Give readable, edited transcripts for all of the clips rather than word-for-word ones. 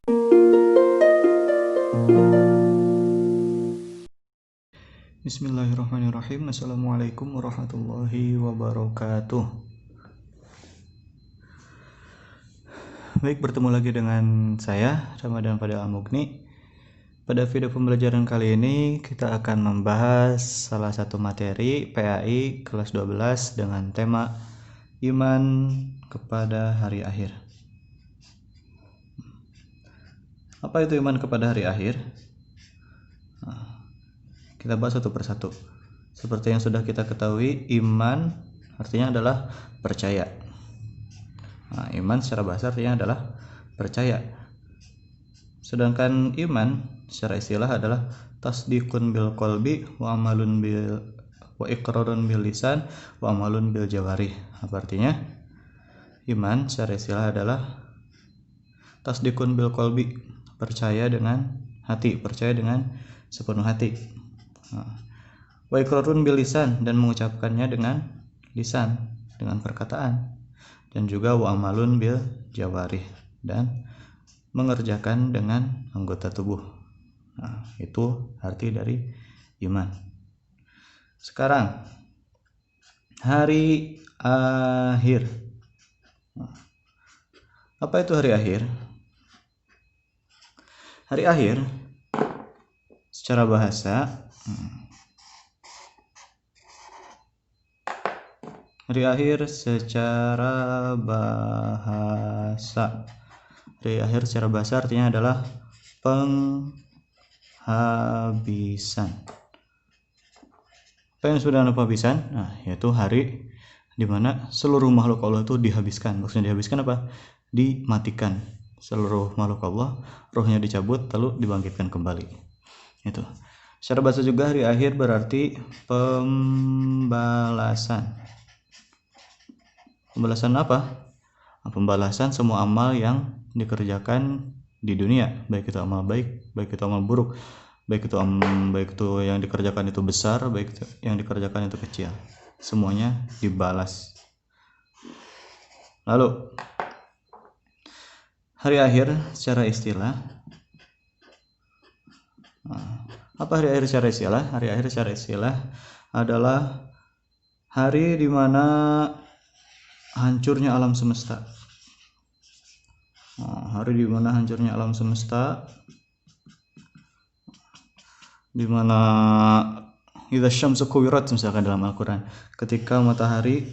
Bismillahirrahmanirrahim. Assalamualaikum warahmatullahi wabarakatuh. Baik, bertemu lagi dengan saya, Ramadan Fadil Al-Mughni. Pada video pembelajaran kali ini kita akan membahas salah satu materi PAI kelas 12 dengan tema iman kepada hari akhir. Apa itu iman kepada hari akhir? Kita bahas satu persatu. Seperti yang sudah kita ketahui, iman artinya adalah percaya. Iman secara bahasa artinya adalah percaya. Sedangkan iman secara istilah adalah tasdiqun bil qalbi wa amalun bil wa iqrarun bil lisan wa amalun bil jawarih. Apa artinya? Iman secara istilah adalah tasdiqun bil qalbi, percaya dengan hati, percaya dengan sepenuh hati. Wa iqrarun bil lisan, dan mengucapkannya dengan lisan, dengan perkataan. Dan juga wa amalun bil jawarih, dan mengerjakan dengan anggota tubuh. Itu arti dari iman. Sekarang hari akhir. Apa itu hari akhir? Hari akhir secara bahasa, hari akhir secara bahasa artinya adalah penghabisan. Apa yang sudah penghabisan? Yaitu hari di mana seluruh makhluk Allah itu dihabiskan. Maksudnya dihabiskan apa? Dimatikan. Seluruh makhluk Allah, rohnya dicabut lalu dibangkitkan kembali. Itu. Secara bahasa juga hari akhir berarti pembalasan. Pembalasan apa? Pembalasan semua amal yang dikerjakan di dunia, baik itu amal baik, baik itu amal buruk, baik itu yang dikerjakan itu besar, baik itu yang dikerjakan itu kecil. Semuanya dibalas. Lalu hari akhir secara istilah. Apa hari akhir secara istilah? Hari akhir secara istilah adalah hari di mana hancurnya alam semesta. Hari di mana hancurnya alam semesta, di mana idza syamsu kuwirat, misalkan dalam Al-Qur'an, ketika matahari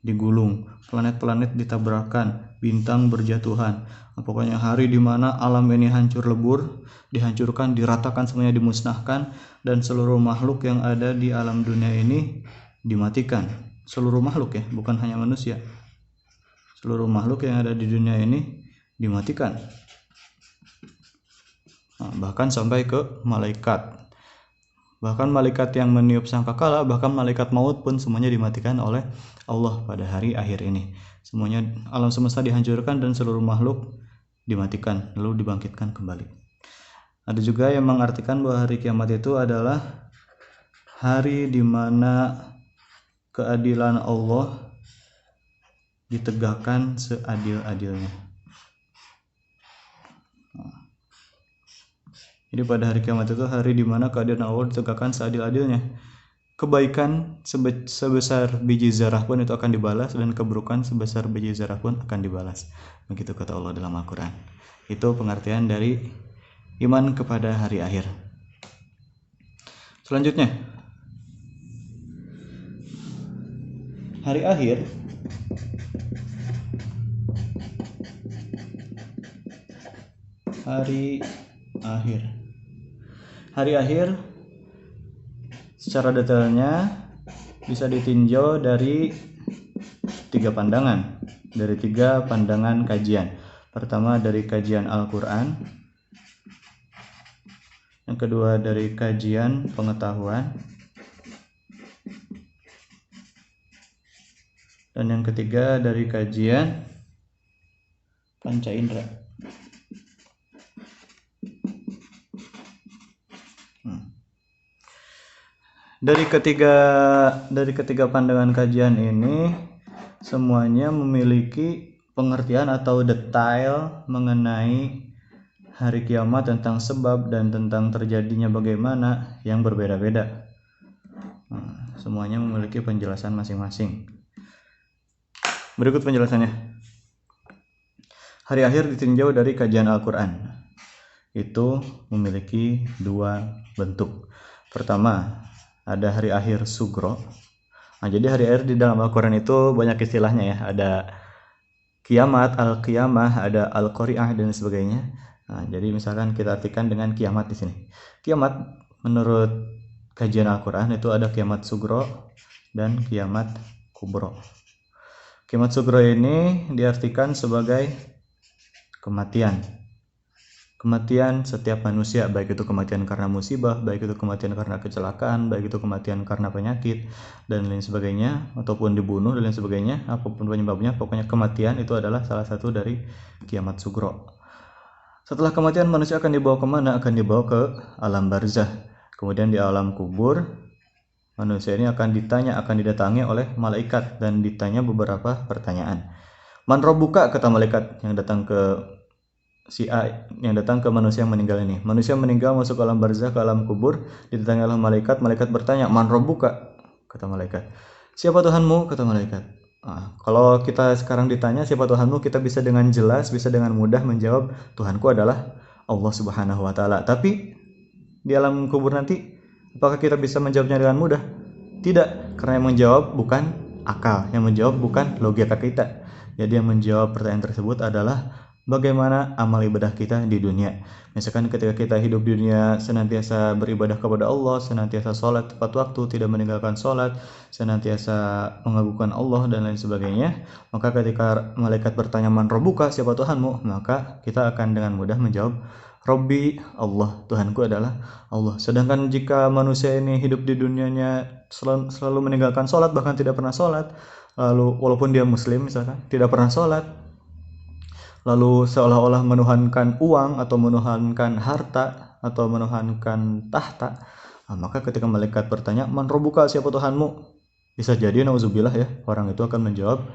digulung, planet-planet ditabrakan, bintang berjatuhan. Pokoknya hari di mana alam ini hancur lebur, dihancurkan, diratakan, semuanya dimusnahkan, dan seluruh makhluk yang ada di alam dunia ini dimatikan. Seluruh makhluk, ya, bukan hanya manusia. Seluruh makhluk yang ada di dunia ini dimatikan. Bahkan sampai ke malaikat. Bahkan malaikat yang meniup sangkakala, bahkan malaikat maut pun semuanya dimatikan oleh Allah pada hari akhir ini. Semuanya, alam semesta dihancurkan dan seluruh makhluk dimatikan lalu dibangkitkan kembali. Ada juga yang mengartikan bahwa hari kiamat itu adalah hari di mana keadilan Allah ditegakkan seadil-adilnya. Jadi pada hari kiamat itu hari di mana keadilan Allah ditegakkan seadil-adilnya. Kebaikan sebesar biji zarah pun itu akan dibalas, dan keburukan sebesar biji zarah pun akan dibalas. Begitu kata Allah dalam Al-Quran. Itu pengertian dari iman kepada hari akhir. Selanjutnya, hari akhir Hari akhir secara detailnya bisa ditinjau dari tiga pandangan kajian. Pertama dari kajian Al-Quran, yang kedua dari kajian pengetahuan, dan yang ketiga dari kajian panca indera. Dari ketiga pandangan kajian ini semuanya memiliki pengertian atau detail mengenai hari kiamat, tentang sebab dan tentang terjadinya bagaimana yang berbeda-beda. Semuanya memiliki penjelasan masing-masing. Berikut penjelasannya. Hari akhir ditinjau dari kajian Al-Quran. Itu memiliki dua bentuk. Pertama, ada hari akhir sugro. Jadi hari akhir di dalam Al-Quran itu banyak istilahnya ya. Ada kiamat, al-qiyamah, ada al-qari'ah dan sebagainya. Jadi misalkan kita artikan dengan kiamat di sini. Kiamat menurut kajian Al-Quran itu ada kiamat sugro dan kiamat kubro. Kiamat sugro ini diartikan sebagai kematian setiap manusia, baik itu kematian karena musibah, baik itu kematian karena kecelakaan, baik itu kematian karena penyakit dan lain sebagainya, ataupun dibunuh dan lain sebagainya, apapun penyebabnya, pokoknya kematian itu adalah salah satu dari kiamat sugro. Setelah kematian manusia akan dibawa kemana? Akan dibawa ke alam barzah. Kemudian di alam kubur manusia ini akan didatangi oleh malaikat dan ditanya beberapa pertanyaan. Man rabbuka, kata malaikat yang datang ke si A, yang datang ke manusia yang meninggal ini. Manusia meninggal masuk ke alam barzah, ke alam kubur, didatangi oleh malaikat. Malaikat bertanya, man rabbuka, kata malaikat. Siapa Tuhanmu? Kata malaikat. Kalau kita sekarang ditanya siapa Tuhanmu, kita bisa dengan jelas, bisa dengan mudah menjawab, Tuhanku adalah Allah Subhanahu wa Ta'ala. Tapi di alam kubur nanti, apakah kita bisa menjawabnya dengan mudah? Tidak, karena yang menjawab bukan akal, yang menjawab bukan logika kita. Jadi yang menjawab pertanyaan tersebut adalah bagaimana amal ibadah kita di dunia. Misalkan ketika kita hidup di dunia senantiasa beribadah kepada Allah, senantiasa sholat tepat waktu, tidak meninggalkan sholat, senantiasa mengagungkan Allah dan lain sebagainya, maka ketika malaikat bertanya man rabbuka, siapa Tuhanmu, maka kita akan dengan mudah menjawab Rabbi Allah, Tuhanku adalah Allah. Sedangkan jika manusia ini hidup di dunianya selalu meninggalkan sholat, bahkan tidak pernah sholat, lalu walaupun dia muslim misalkan, tidak pernah sholat, lalu seolah-olah menuhankan uang atau menuhankan harta atau menuhankan tahta, maka ketika malaikat bertanya man rabbuka, siapa Tuhanmu, bisa jadi nauzubillah ya, orang itu akan menjawab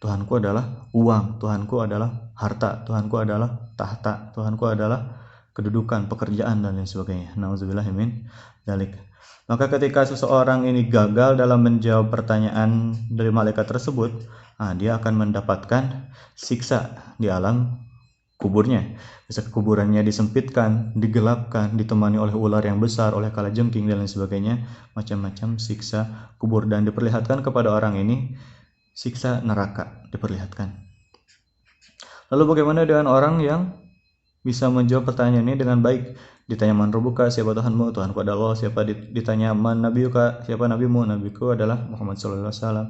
Tuhanku adalah uang, Tuhanku adalah harta, Tuhanku adalah tahta, Tuhanku adalah kedudukan, pekerjaan dan lain sebagainya. Nauzubillah min dzalik. Maka ketika seseorang ini gagal dalam menjawab pertanyaan dari malaikat tersebut, dia akan mendapatkan siksa di alam kuburnya. Bisa kuburannya disempitkan, digelapkan, ditemani oleh ular yang besar, oleh kalajengking dan lain sebagainya, macam-macam siksa kubur, dan diperlihatkan kepada orang ini siksa neraka diperlihatkan. Lalu bagaimana dengan orang yang bisa menjawab pertanyaan ini dengan baik? Ditanya man rabbuka, siapa Tuhanmu, Tuhanku adalah Allah. Siapa ditanya man nabiyuka, siapa nabimu, nabiku adalah Muhammad sallallahu alaihi wasallam.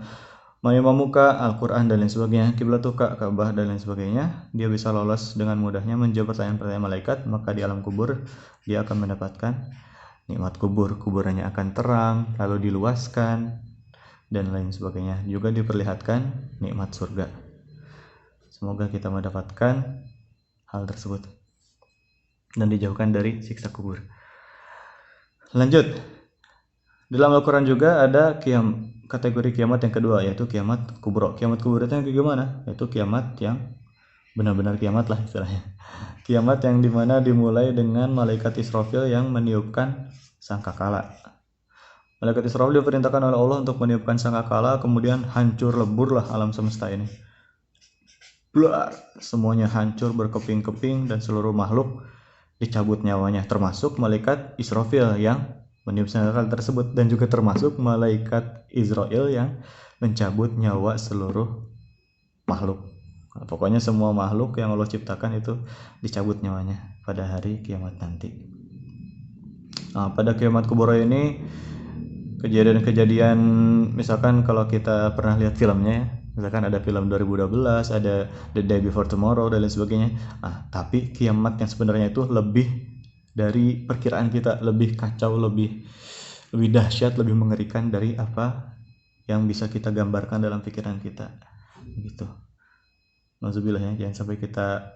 Man imamuka, Al-Quran dan lain sebagainya, kiblatuka, Ka'bah dan lain sebagainya, dia bisa lolos dengan mudahnya menjawab pertanyaan-pertanyaan malaikat. Maka di alam kubur dia akan mendapatkan nikmat kubur, kuburannya akan terang, lalu diluaskan dan lain sebagainya. Juga diperlihatkan nikmat surga. Semoga kita mendapatkan hal tersebut dan dijauhkan dari siksa kubur. Lanjut, dalam Al-Quran juga ada kategori kiamat yang kedua, yaitu kiamat kubro. Kiamat kubro itu yang gimana? Yaitu kiamat yang benar-benar kiamat lah istilahnya. Kiamat yang dimana dimulai dengan malaikat Israfil yang meniupkan sangkakala. Malaikat Israfil diperintahkan oleh Allah untuk meniupkan sangkakala, kemudian hancur leburlah alam semesta ini. Blar, semuanya hancur berkeping-keping dan seluruh makhluk dicabut nyawanya, termasuk malaikat Israfil yang meniup sangkakala tersebut, dan juga termasuk malaikat Israel yang mencabut nyawa seluruh makhluk. Pokoknya semua makhluk yang Allah ciptakan itu dicabut nyawanya pada hari kiamat nanti. Pada kiamat kubro ini kejadian-kejadian, misalkan kalau kita pernah lihat filmnya, misalkan ada film 2012, ada The Day Before Tomorrow dan lain sebagainya. Tapi kiamat yang sebenarnya itu lebih dari perkiraan kita, lebih kacau, lebih dahsyat, lebih mengerikan dari apa yang bisa kita gambarkan dalam pikiran kita. Gitu. Nauzubillah ya, jangan sampai kita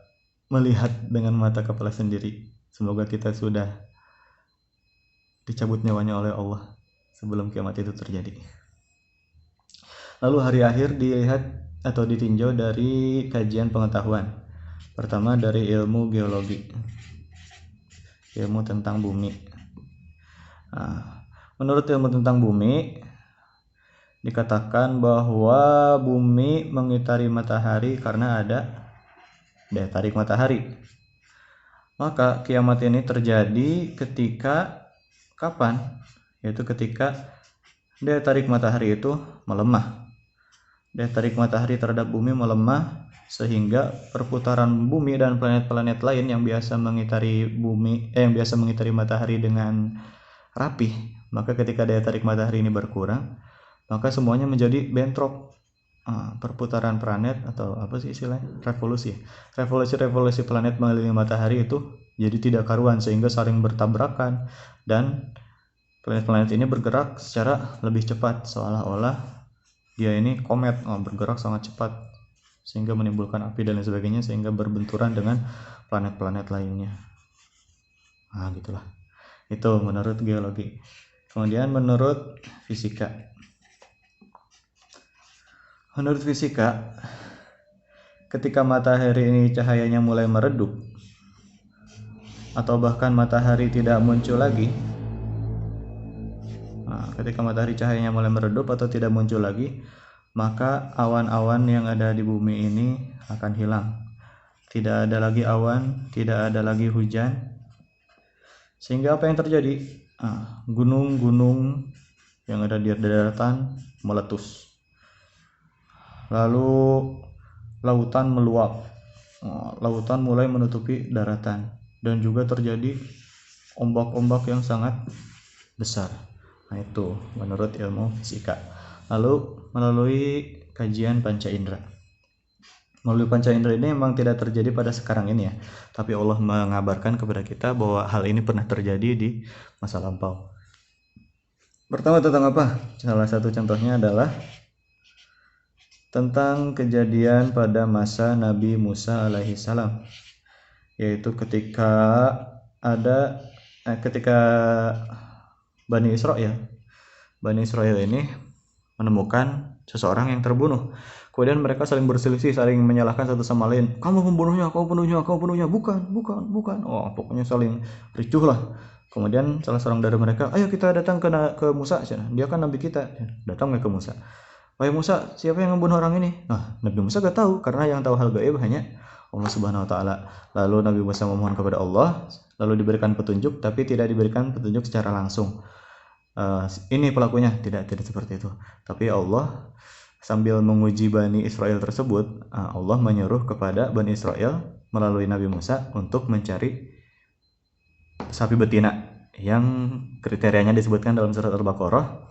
melihat dengan mata kepala sendiri. Semoga kita sudah dicabut nyawanya oleh Allah sebelum kiamat itu terjadi. Lalu hari akhir dilihat atau ditinjau dari kajian pengetahuan. Pertama dari ilmu geologi. ilmu tentang bumi. Menurut ilmu tentang bumi, dikatakan bahwa bumi mengitari matahari karena ada daya tarik matahari. Maka kiamat ini terjadi ketika kapan? Yaitu ketika daya tarik matahari itu melemah. Daya tarik matahari terhadap bumi melemah sehingga perputaran bumi dan planet-planet lain yang biasa mengitari matahari dengan rapih, maka ketika daya tarik matahari ini berkurang, maka semuanya menjadi bentrok. Perputaran planet atau apa sih istilahnya, revolusi planet mengelilingi matahari itu jadi tidak karuan sehingga saling bertabrakan dan planet-planet ini bergerak secara lebih cepat seolah-olah dia ini komet, bergerak sangat cepat sehingga menimbulkan api dan lain sebagainya sehingga berbenturan dengan planet-planet lainnya. Gitulah. Itu menurut geologi. Kemudian menurut fisika. Menurut fisika, ketika matahari ini cahayanya mulai meredup atau bahkan matahari tidak muncul lagi, ketika matahari cahayanya mulai meredup atau tidak muncul lagi, maka awan-awan yang ada di bumi ini akan hilang. Tidak ada lagi awan, tidak ada lagi hujan. Sehingga apa yang terjadi? Gunung-gunung yang ada di daratan meletus. Lalu lautan meluap. Lautan mulai menutupi daratan dan juga terjadi ombak-ombak yang sangat besar. Itu menurut ilmu fisika. Lalu melalui kajian panca indera. Melalui panca indera ini memang tidak terjadi pada sekarang ini ya, tapi Allah mengabarkan kepada kita bahwa hal ini pernah terjadi di masa lampau. Pertama tentang apa? Salah satu contohnya adalah tentang kejadian pada masa Nabi Musa alaihissalam, yaitu ketika Bani Israel ini menemukan seseorang yang terbunuh. Kemudian mereka saling berselisih, saling menyalahkan satu sama lain. Kamu pembunuhnya, bukan. Pokoknya saling ricuh lah. Kemudian salah seorang dari mereka, ayo kita datang ke Musa, dia kan nabi kita. Datang ke Musa. Wahai Musa, siapa yang membunuh orang ini? Nabi Musa gak tahu, karena yang tahu hal gaib hanya Allah Subhanahu Wa Taala. Lalu Nabi Musa memohon kepada Allah, lalu diberikan petunjuk, tapi tidak diberikan petunjuk secara langsung. Ini pelakunya, tidak seperti itu. Tapi Allah sambil menguji Bani Israel tersebut, Allah menyuruh kepada Bani Israel melalui Nabi Musa untuk mencari sapi betina yang kriterianya disebutkan dalam surat Al-Baqarah.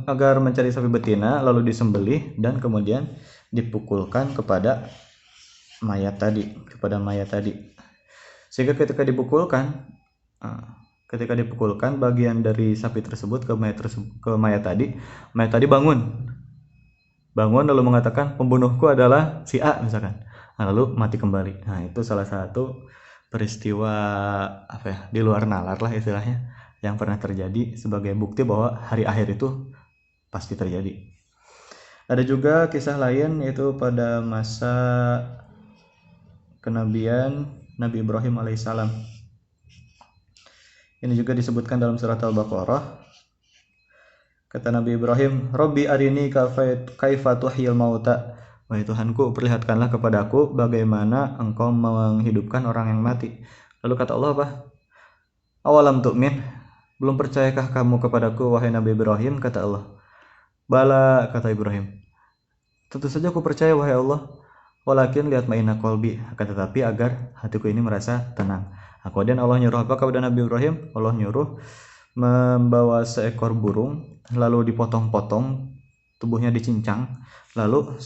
Agar mencari sapi betina lalu disembelih dan kemudian dipukulkan kepada mayat tadi. Sehingga ketika dipukulkan bagian dari sapi tersebut ke mayat tadi bangun lalu mengatakan pembunuhku adalah si A misalkan. Lalu mati kembali. Itu salah satu peristiwa di luar nalar lah istilahnya yang pernah terjadi sebagai bukti bahwa hari akhir itu pasti terjadi. Ada juga kisah lain yaitu pada masa kenabian Nabi Ibrahim alaihissalam. Ini juga disebutkan dalam surat Al-Baqarah. Kata Nabi Ibrahim, Rabbi arini kaifa tuhyil mauta. Wahai Tuhanku, perlihatkanlah kepadaku bagaimana engkau menghidupkan orang yang mati. Lalu kata Allah apa? Awalam tu'min? Belum percayakah kamu kepadaku wahai Nabi Ibrahim? Kata Allah. Bala, kata Ibrahim. Tentu saja aku percaya wahai Allah. Walakin lihat ma'ina qalbi, akan tetapi agar hatiku ini merasa tenang. Kemudian Allah nyuruh apa kepada Nabi Ibrahim? Allah nyuruh membawa seekor burung, lalu dipotong-potong, tubuhnya dicincang, lalu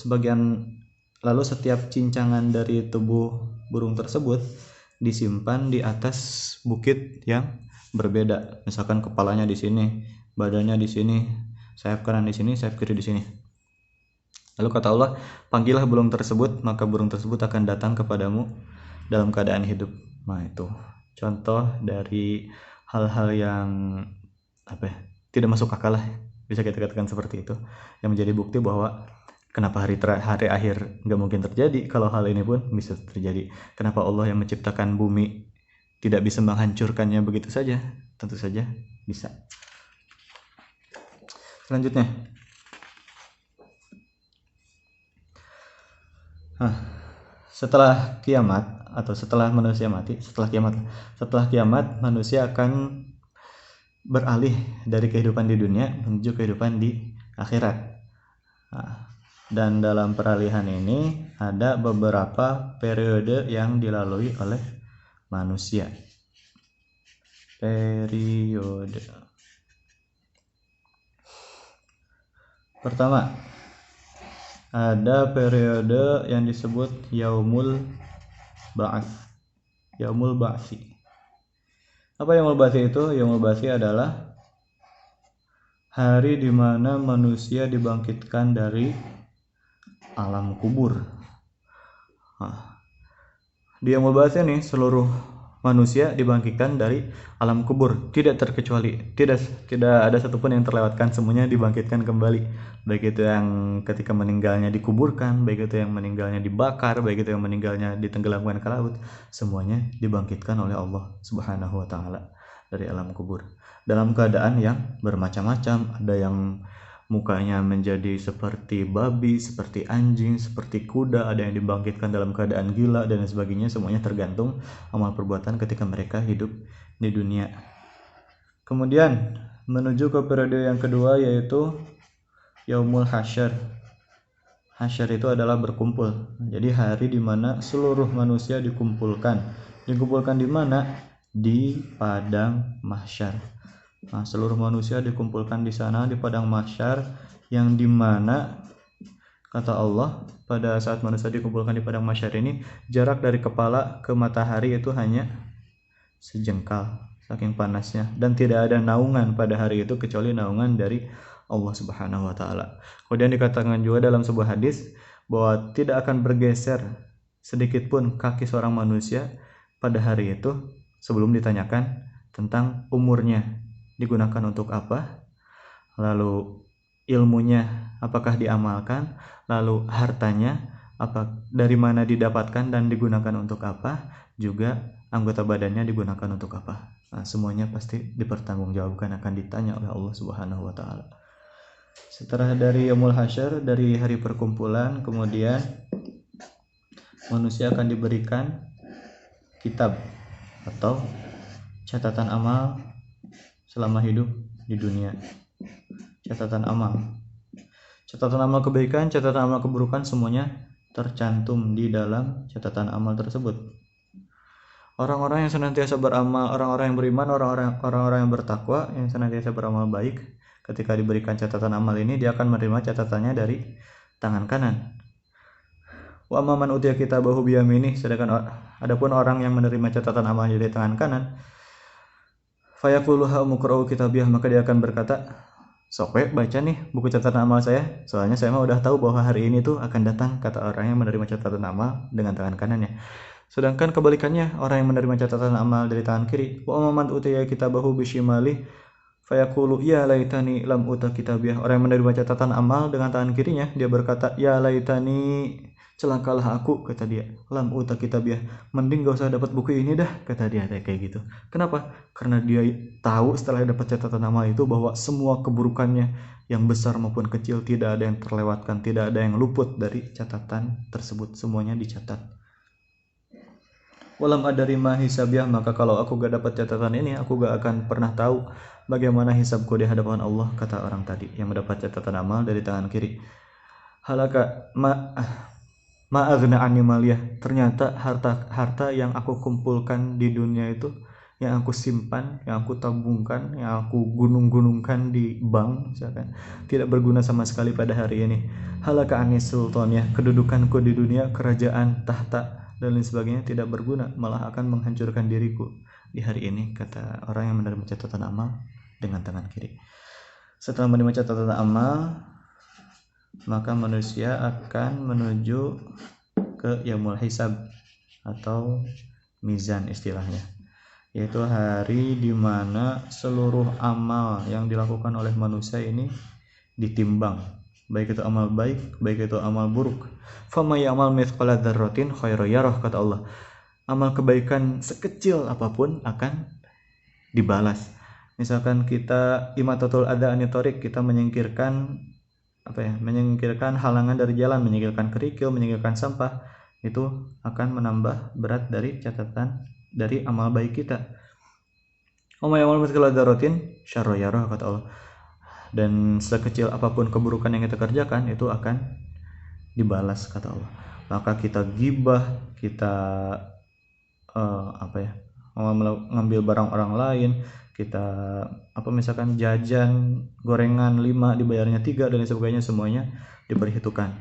setiap cincangan dari tubuh burung tersebut disimpan di atas bukit yang berbeda. Misalkan kepalanya di sini, badannya di sini, sayap kanan di sini, sayap kiri di sini. Lalu kata Allah, panggillah burung tersebut, maka burung tersebut akan datang kepadamu dalam keadaan hidup. Itu contoh dari hal-hal yang tidak masuk akal lah, bisa kita katakan seperti itu, yang menjadi bukti bahwa kenapa hari akhir nggak mungkin terjadi kalau hal ini pun bisa terjadi. Kenapa Allah yang menciptakan bumi tidak bisa menghancurkannya begitu saja? Tentu saja bisa. Selanjutnya, setelah kiamat atau setelah manusia mati, setelah kiamat manusia akan beralih dari kehidupan di dunia menuju kehidupan di akhirat. Dan dalam peralihan ini ada beberapa periode yang dilalui oleh manusia. Periode pertama, ada periode yang disebut Yaumul Ba'ats. Yaumul Ba'tsi. Apa Yaumul Ba'tsi itu? Yaumul Ba'tsi adalah hari di mana manusia dibangkitkan dari alam kubur. Di Yaumul Ba'tsi ini seluruh manusia dibangkitkan dari alam kubur, tidak terkecuali, tidak ada satupun yang terlewatkan, semuanya dibangkitkan kembali, baik itu yang ketika meninggalnya dikuburkan, baik itu yang meninggalnya dibakar, baik itu yang meninggalnya ditenggelamkan ke laut, semuanya dibangkitkan oleh Allah Subhanahu wa taala dari alam kubur dalam keadaan yang bermacam-macam. Ada yang mukanya menjadi seperti babi, seperti anjing, seperti kuda, ada yang dibangkitkan dalam keadaan gila dan sebagainya. Semuanya tergantung amal perbuatan ketika mereka hidup di dunia. Kemudian menuju ke periode yang kedua, yaitu Yaumul Hasyr. Hasyr itu adalah berkumpul. Jadi hari di mana seluruh manusia dikumpulkan. Dikumpulkan di mana? Di padang mahsyar. Seluruh manusia dikumpulkan di sana, di padang mahsyar, yang dimana kata Allah pada saat manusia dikumpulkan di padang mahsyar ini, jarak dari kepala ke matahari itu hanya sejengkal, saking panasnya, dan tidak ada naungan pada hari itu kecuali naungan dari Allah Subhanahu wa taala. Kemudian dikatakan juga dalam sebuah hadis bahwa tidak akan bergeser sedikit pun kaki seorang manusia pada hari itu sebelum ditanyakan tentang umurnya, digunakan untuk apa, lalu ilmunya apakah diamalkan, lalu hartanya dari mana didapatkan dan digunakan untuk apa, juga anggota badannya digunakan untuk apa. Semuanya pasti dipertanggungjawabkan, akan ditanya oleh Allah Subhanahu wa taala. Setelah dari Yaumul Hasyr, dari hari perkumpulan, kemudian manusia akan diberikan kitab atau catatan amal selama hidup di dunia. Catatan amal kebaikan, catatan amal keburukan, semuanya tercantum di dalam catatan amal tersebut. Orang-orang yang senantiasa beramal, orang-orang yang beriman, orang-orang yang bertakwa, yang senantiasa beramal baik, ketika diberikan catatan amal ini, dia akan menerima catatannya dari tangan kanan. Wa amman utiya kitabahu biyaminih, sedangkan adapun orang yang menerima catatan amalnya dari tangan kanan, fayaqulu ha muqra'u kitabiyah, maka dia akan berkata, sok baca nih buku catatan amal saya, soalnya saya mah udah tahu bahwa hari ini tuh akan datang, kata orang yang menerima catatan amal dengan tangan kanannya. Sedangkan kebalikannya, orang yang menerima catatan amal dari tangan kiri, wa amman utiya kitabahu bisyimali fayaqulu ya laitani lam uta kitabiyah, orang yang menerima catatan amal dengan tangan kirinya, dia berkata, ya laitani, celakalah aku, kata dia, lam uta kitabiyah, mending gak usah dapat buku ini dah, kata dia, kayak gitu. Kenapa? Karena dia tahu setelah dapat catatan amal itu bahwa semua keburukannya yang besar maupun kecil tidak ada yang terlewatkan, tidak ada yang luput dari catatan tersebut, semuanya dicatat. Walam adari ma hisabiyah, maka kalau aku gak dapat catatan ini, aku gak akan pernah tahu bagaimana hisabku di hadapan Allah, kata orang tadi yang mendapat catatan amal dari tangan kiri. Halaka ma'aghna anni maliyah, ternyata harta yang aku kumpulkan di dunia itu, yang aku simpan, yang aku tabungkan, yang aku gunung-gunungkan di bank misalkan, tidak berguna sama sekali pada hari ini. Halaka anni sultaniyah, kedudukanku di dunia, kerajaan, tahta dan lain sebagainya tidak berguna, malah akan menghancurkan diriku di hari ini, kata orang yang menerima catatan amal dengan tangan kiri. Setelah menerima catatan amal, maka manusia akan menuju ke Yaumul Hisab atau mizan istilahnya, yaitu hari di mana seluruh amal yang dilakukan oleh manusia ini ditimbang, baik itu amal baik, baik itu amal buruk. Faman ya'mal mithqala dzarratin khairan yarah, kata Allah. amal kebaikan sekecil apapun akan dibalas. Misalkan kita imatatul adza anitorik, kita menyingkirkan menyingkirkan halangan dari jalan, menyingkirkan kerikil, menyingkirkan sampah, itu akan menambah berat dari catatan dari amal baik kita. Wa may ya'mal mithqala dzarratin syarran yarah, kata Allah. Dan sekecil apapun keburukan yang kita kerjakan itu akan dibalas, kata Allah. Maka kita gibah, kita ngambil barang orang lain, kita misalkan jajan gorengan 5 dibayarnya 3 dan sebagainya, semuanya diperhitungkan.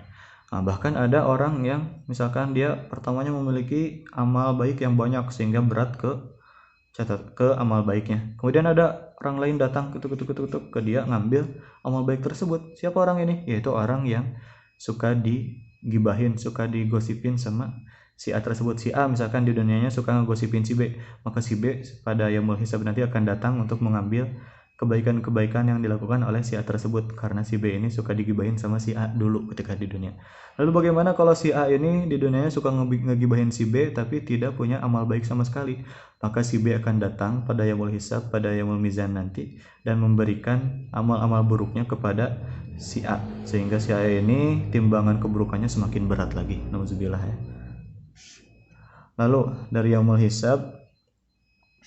Nah, bahkan ada orang yang misalkan dia pertamanya memiliki amal baik yang banyak sehingga berat ke amal baiknya. Kemudian ada orang lain datang ketuk ke dia, ngambil amal baik tersebut. Siapa orang ini? Yaitu orang yang suka digibahin, suka digosipin sama si A tersebut. Si A misalkan di dunianya suka ngegosipin si B, maka si B pada yaumul hisab nanti akan datang untuk mengambil kebaikan-kebaikan yang dilakukan oleh si A tersebut, karena si B ini suka digibahin sama si A dulu ketika di dunia. Lalu bagaimana kalau si A ini di dunianya suka ngegibahin si B tapi tidak punya amal baik sama sekali? Maka si B akan datang pada yaumul hisab, pada yaumul mizan nanti, dan memberikan amal-amal buruknya kepada si A, sehingga si A ini timbangan keburukannya semakin berat lagi. Nauzubillah ya. Lalu dari yaumul hisab,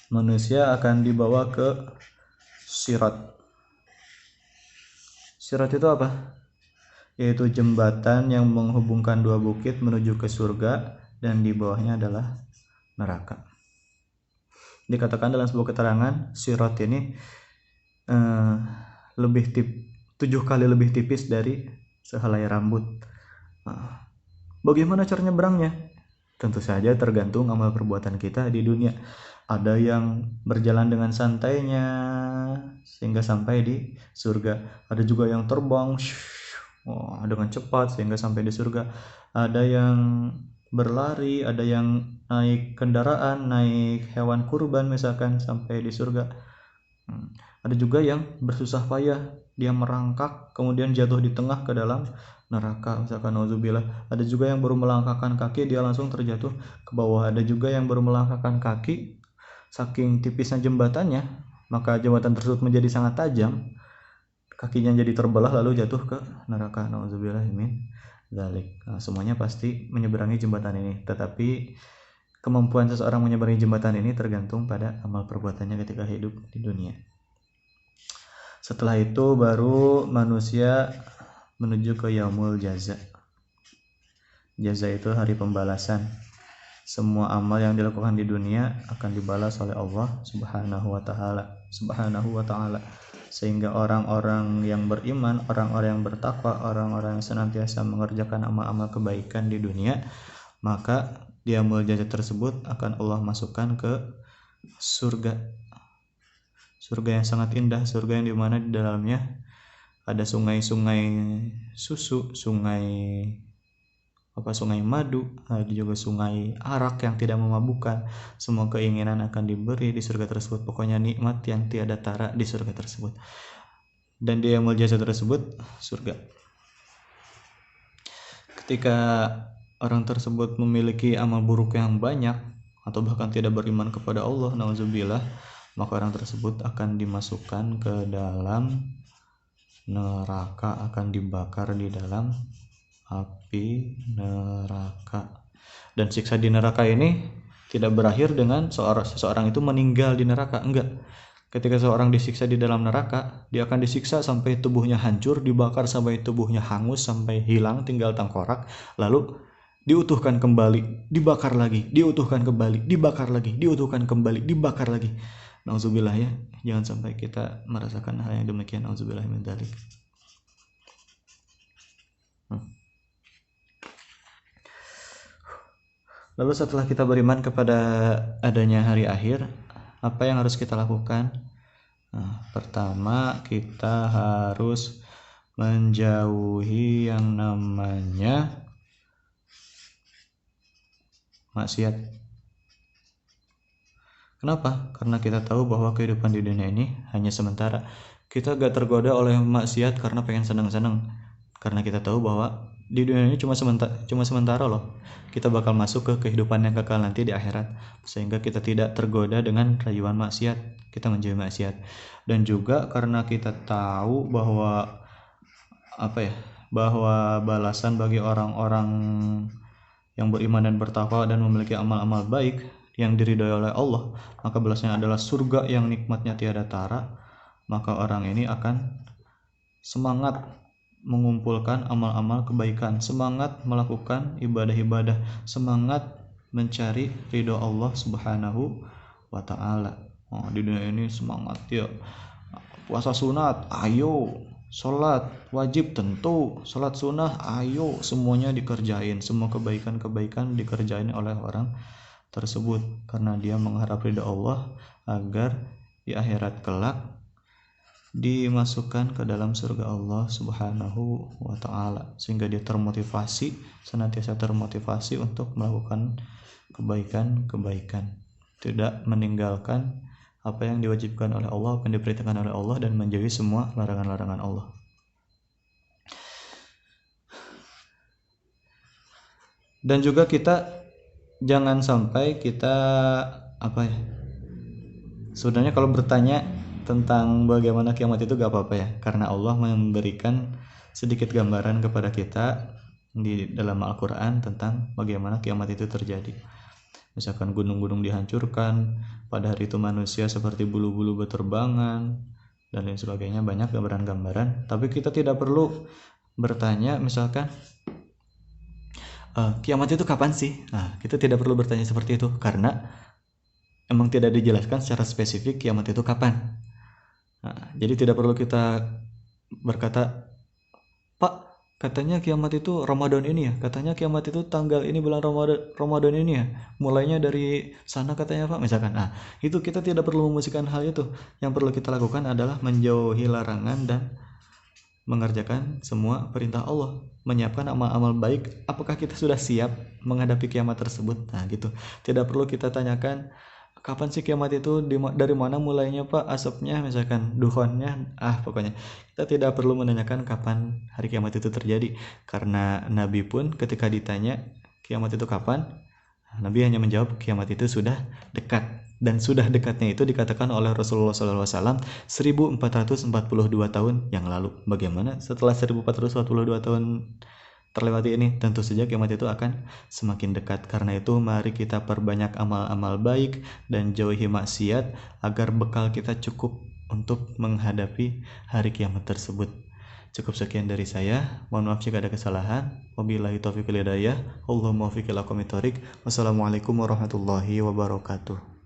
manusia akan dibawa ke sirat. Sirat itu apa? Yaitu jembatan yang menghubungkan dua bukit menuju ke surga, dan di bawahnya adalah neraka. Dikatakan dalam sebuah keterangan, sirat ini 7 kali lebih tipis dari sehelai rambut. Bagaimana cara nyebrangnya? Tentu saja tergantung amal perbuatan kita di dunia. Ada yang berjalan dengan santainya sehingga sampai di surga. Ada juga yang terbang dengan cepat sehingga sampai di surga. Ada yang berlari, ada yang naik kendaraan, naik hewan kurban misalkan sampai di surga. Ada juga yang bersusah payah, dia merangkak kemudian jatuh di tengah ke dalam neraka misalkan, nauzubillah. Ada juga yang baru melangkahkan kaki dia langsung terjatuh ke bawah. Ada juga yang baru melangkahkan kaki, saking tipisnya jembatannya maka jembatan tersebut menjadi sangat tajam, kakinya jadi terbelah lalu jatuh ke neraka, nauzubillah min dzalik. Semuanya pasti menyeberangi jembatan ini, tetapi kemampuan seseorang menyeberangi jembatan ini tergantung pada amal perbuatannya ketika hidup di dunia. Setelah itu baru manusia menuju ke yaumul jaza. Jaza itu hari pembalasan. Semua amal yang dilakukan di dunia akan dibalas oleh Allah Subhanahu wa taala. Sehingga orang-orang yang beriman, orang-orang yang bertakwa, orang-orang yang senantiasa mengerjakan amal-amal kebaikan di dunia, maka di yaumul jaza tersebut akan Allah masukkan ke surga. Surga yang sangat indah, surga yang dimana di dalamnya ada sungai-sungai susu, sungai madu, ada juga sungai arak yang tidak memabukkan. Semua keinginan akan diberi di surga tersebut. Pokoknya nikmat yang tiada tara di surga tersebut. Dan di yaumul jaza tersebut surga. Ketika orang tersebut memiliki amal buruk yang banyak atau bahkan tidak beriman kepada Allah, nauzubillah, maka orang tersebut akan dimasukkan ke dalam neraka, akan dibakar di dalam api neraka. Dan siksa di neraka ini tidak berakhir dengan seseorang itu meninggal di neraka, enggak. Ketika seseorang disiksa di dalam neraka, dia akan disiksa sampai tubuhnya hancur, dibakar sampai tubuhnya hangus, sampai hilang tinggal tengkorak, lalu diutuhkan kembali, dibakar lagi, diutuhkan kembali, dibakar lagi, diutuhkan kembali, dibakar lagi. Nauzubillah ya, jangan sampai kita merasakan hal yang demikian. Nauzubillah min dzalik. Lalu setelah kita beriman kepada adanya hari akhir, apa yang harus kita lakukan? Pertama, kita harus menjauhi yang namanya maksiat. Kenapa? Karena kita tahu bahwa kehidupan di dunia ini hanya sementara. Kita gak tergoda oleh maksiat karena pengen senang-senang, karena kita tahu bahwa di dunia ini cuma sementara loh. Kita bakal masuk ke kehidupan yang kekal nanti di akhirat, sehingga kita tidak tergoda dengan rayuan maksiat, kita menjauhi maksiat. Dan juga karena kita tahu bahwa bahwa balasan bagi orang-orang yang beriman dan bertakwa dan memiliki amal-amal baik yang diridhoi oleh Allah, maka balasnya adalah surga yang nikmatnya tiada tara. Maka orang ini akan semangat mengumpulkan amal-amal kebaikan, semangat melakukan ibadah-ibadah, semangat mencari ridho Allah Subhanahu wa ta'ala. Di dunia ini semangat ya, puasa sunat ayo, sholat wajib tentu, sholat sunnah ayo, semuanya dikerjain, semua kebaikan-kebaikan dikerjain oleh orang tersebut karena dia mengharap ridha Allah agar di akhirat kelak dimasukkan ke dalam surga Allah Subhanahu wa ta'ala, sehingga dia senantiasa termotivasi untuk melakukan kebaikan-kebaikan, tidak meninggalkan apa yang diwajibkan oleh Allah, apa yang diperintahkan oleh Allah, dan menjauhi semua larangan-larangan Allah. Dan juga kita jangan sampai kita sebenarnya kalau bertanya tentang bagaimana kiamat itu gak apa-apa ya, karena Allah memberikan sedikit gambaran kepada kita di dalam Al-Quran tentang bagaimana kiamat itu terjadi. Misalkan gunung-gunung dihancurkan, pada hari itu manusia seperti bulu-bulu berterbangan, dan lain sebagainya, banyak gambaran-gambaran. Tapi kita tidak perlu bertanya misalkan kiamat itu kapan sih? Kita tidak perlu bertanya seperti itu karena emang tidak dijelaskan secara spesifik kiamat itu kapan. Jadi tidak perlu kita berkata, Pak, katanya kiamat itu Ramadan ini ya, katanya kiamat itu tanggal ini bulan Ramadan ini ya, mulainya dari sana katanya Pak, misalkan. Itu kita tidak perlu memusikkan hal itu. Yang perlu kita lakukan adalah menjauhi larangan dan mengerjakan semua perintah Allah, menyiapkan amal-amal baik. Apakah kita sudah siap menghadapi kiamat tersebut? Gitu. Tidak perlu kita tanyakan kapan sih kiamat itu, dari mana mulainya Pak asapnya, misalkan dukhonnya, pokoknya kita tidak perlu menanyakan kapan hari kiamat itu terjadi, karena Nabi pun ketika ditanya kiamat itu kapan, Nabi hanya menjawab kiamat itu sudah dekat. Dan sudah dekatnya itu dikatakan oleh Rasulullah SAW 1442 tahun yang lalu. Bagaimana setelah 1442 tahun terlewati ini? Tentu saja kiamat itu akan semakin dekat. Karena itu mari kita perbanyak amal-amal baik dan jauhi maksiat agar bekal kita cukup untuk menghadapi hari kiamat tersebut. Cukup sekian dari saya. Mohon maaf jika ada kesalahan. Wabillahi taufiq wal hidayah. Allahumma waffiq ila aqwamit thoriq. Wassalamualaikum warahmatullahi wabarakatuh.